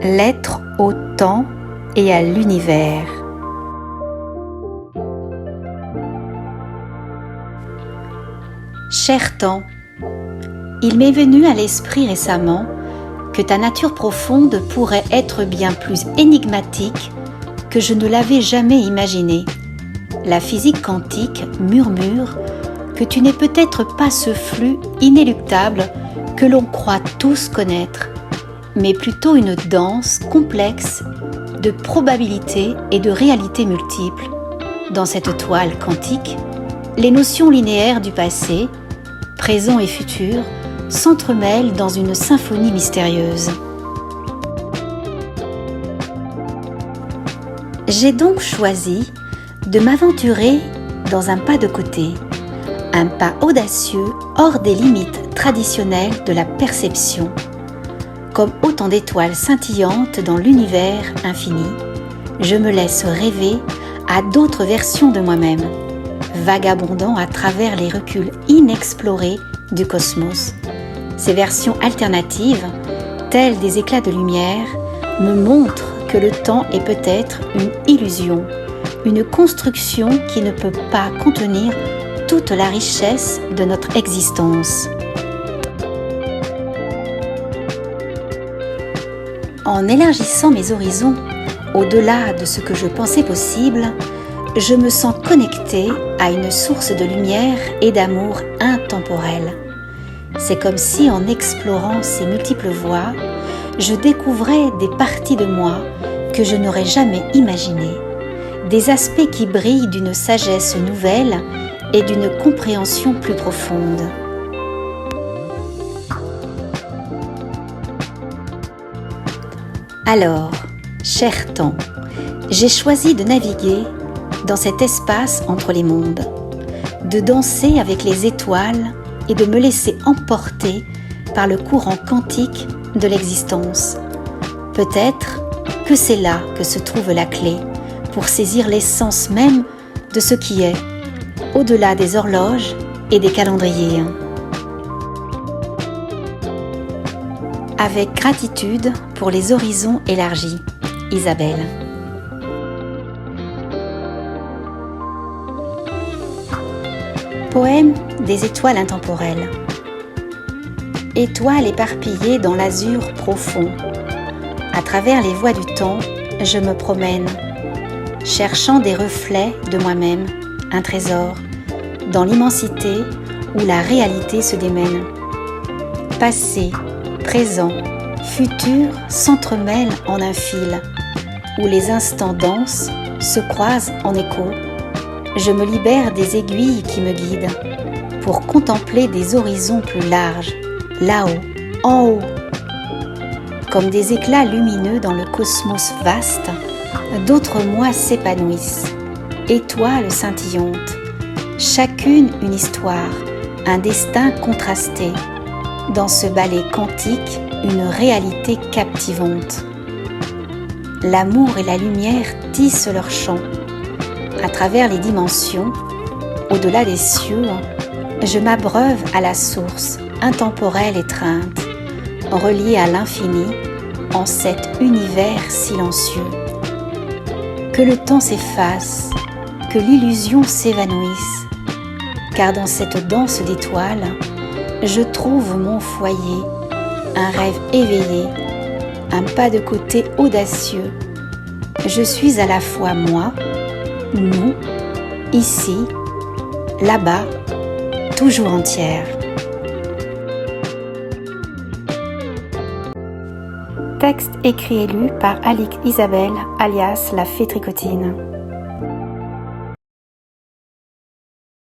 Lettre au temps et à l'univers. Cher temps, il m'est venu à l'esprit récemment que ta nature profonde pourrait être bien plus énigmatique que je ne l'avais jamais imaginé. La physique quantique murmure que tu n'es peut-être pas ce flux inéluctable que l'on croit tous connaître, mais plutôt une danse complexe de probabilités et de réalités multiples. Dans cette toile quantique, les notions linéaires du passé, présent et futur s'entremêlent dans une symphonie mystérieuse. J'ai donc choisi de m'aventurer dans un pas de côté, un pas audacieux hors des limites traditionnelles de la perception. Comme autant d'étoiles scintillantes dans l'univers infini, je me laisse rêver à d'autres versions de moi-même, vagabondant à travers les reculs inexplorés du cosmos. Ces versions alternatives, telles des éclats de lumière, me montrent que le temps est peut-être une illusion, une construction qui ne peut pas contenir toute la richesse de notre existence. En élargissant mes horizons au-delà de ce que je pensais possible, je me sens connectée à une source de lumière et d'amour intemporel. C'est comme si en explorant ces multiples voies, je découvrais des parties de moi que je n'aurais jamais imaginées, des aspects qui brillent d'une sagesse nouvelle et d'une compréhension plus profonde. Alors, cher temps, j'ai choisi de naviguer dans cet espace entre les mondes, de danser avec les étoiles et de me laisser emporter par le courant quantique de l'existence. Peut-être que c'est là que se trouve la clé pour saisir l'essence même de ce qui est, au-delà des horloges et des calendriers. Avec gratitude pour les horizons élargis, Isabelle. Poème des étoiles intemporelles. Étoiles éparpillées dans l'azur profond. À travers les voies du temps, je me promène, cherchant des reflets de moi-même, un trésor, dans l'immensité où la réalité se démène. Passé, présent, futur s'entremêlent en un fil, où les instants dansent, se croisent en écho. Je me libère des aiguilles qui me guident pour contempler des horizons plus larges, là-haut, en haut. Comme des éclats lumineux dans le cosmos vaste, d'autres moi s'épanouissent, étoiles scintillantes, chacune une histoire, un destin contrasté. Dans ce ballet quantique, une réalité captivante. L'amour et la lumière tissent leur chant. À travers les dimensions, au-delà des cieux, je m'abreuve à la source, intemporelle étreinte, reliée à l'infini, en cet univers silencieux. Que le temps s'efface, que l'illusion s'évanouisse, car dans cette danse d'étoiles, je trouve mon foyer, un rêve éveillé, un pas de côté audacieux. Je suis à la fois moi, nous, ici, là-bas, toujours entière. Texte écrit et lu par Alix Isabelle, alias La Fée Tricotine.